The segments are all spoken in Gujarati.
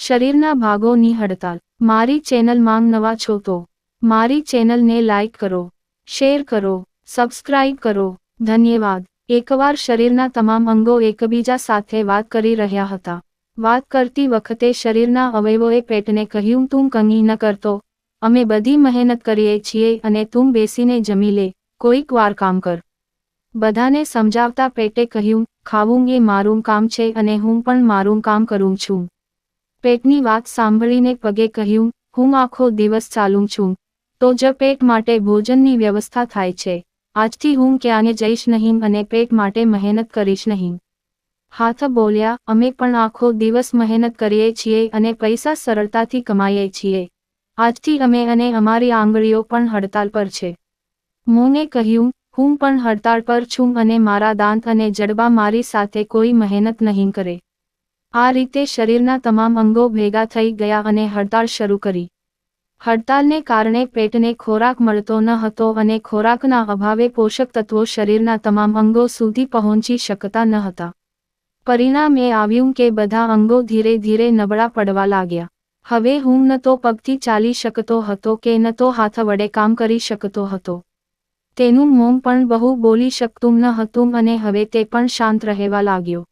શરીરના ભાગોની હડતાલ. મારી ચેનલમાં નવા છો તો મારી ચેનલને લાઈક કરો, શેર કરો, સબસ્ક્રાઇબ કરો. ધન્યવાદ. એકવાર શરીરના તમામ અંગો એકબીજા સાથે વાત કરી રહ્યા હતા. વાત કરતી વખતે શરીરના અવયવોએ પેટને કહ્યું, તું કંઈ ન કરતો, અમે બધી મહેનત કરીએ છીએ અને તું બેસીને જમી લે, કોઈક વાર કામ કર. બધાને સમજાવતા પેટે કહ્યું, ખાવું એ મારું કામ છે અને હું પણ મારું કામ કરું છું. પેટની વાત સાંભળીને પગે કહ્યું, હું આખો દિવસ ચાલું છું, તો જ પેટ માટે ભોજનની વ્યવસ્થા થાય છે. આજથી હું ક્યાંય જઈશ નહીં અને પેટ માટે મહેનત કરીશ નહીં. હાથ બોલ્યા, અમે પણ આખો દિવસ મહેનત કરીએ છીએ અને પૈસા સરળતાથી કમાઈએ છીએ. આજથી અમે અને અમારી આંગળીઓ પણ હડતાલ પર છે. મોંને કહ્યું, હું પણ હડતાળ પર છું અને મારા દાંત અને જડબા મારી સાથે કોઈ મહેનત નહીં કરે. આ રીતે શરીરના તમામ અંગો ભેગા થઈ ગયા અને હડતાળ શરૂ કરી. હડતાલને કારણે પેટને ખોરાક મળતો ન હતો અને ખોરાકના અભાવે પોષક તત્વો શરીરના તમામ અંગો સુધી પહોંચી શકતા ન હતા. પરિણામ એ આવ્યું કે બધા અંગો ધીરે ધીરે નબળા પડવા લાગ્યા. હવે હું ન તો પગથી ચાલી શકતો હતો કે ન તો હાથ વડે કામ કરી શકતો હતો. તેનું મોં પણ બહુ બોલી શકતું ન હતું અને હવે તે પણ શાંત રહેવા લાગ્યો.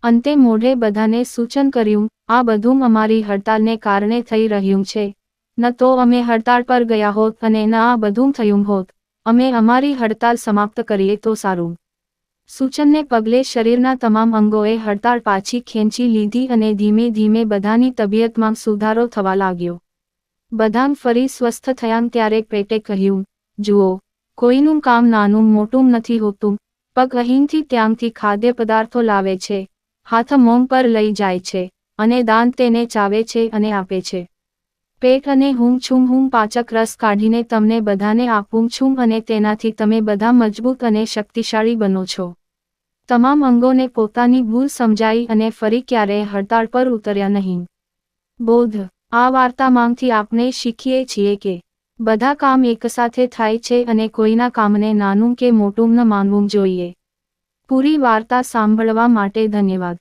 અંતે મોઢે બધાને સૂચન કર્યું, આ બધું અમારી હડતાલને કારણે થઈ રહ્યું છે. ન તો અમે હડતાળ પર ગયા હોત અને ન આ બધું થયું હોત. અમે અમારી હડતાલ સમાપ્ત કરીએ તો સારું. સૂચનને પગલે શરીરના તમામ અંગોએ હડતાળ પાછી ખેંચી લીધી અને ધીમે ધીમે બધાની તબિયતમાં સુધારો થવા લાગ્યો. બધાં ફરી સ્વસ્થ થયાં ત્યારે પેટે કહ્યું, જુઓ, કોઈનું કામ નાનું મોટું નથી હોતું. પગ અહીંથી ત્યાંથી ખાદ્ય પદાર્થો લાવે છે, હાથ મોં પર લઈ જાય છે અને દાંત તેને ચાવે છે અને આપે છે. પેટ અને હું છું, હું પાચક રસ કાઢીને તમને બધાને આપું છું અને તેનાથી તમે બધા મજબૂત અને શક્તિશાળી બનો છો. તમામ અંગોને પોતાની ભૂલ સમજાઈ અને ફરી ક્યારેય હડતાળ પર ઉતર્યા નહીં. બોધ. આ વાર્તામાંથી આપણે શીખીએ છીએ કે બધા કામ એકસાથે થાય છે અને કોઈના કામને નાનું કે મોટું ન માનવું જોઈએ. પૂરી વાર્તા સાંભળવા માટે ધન્યવાદ.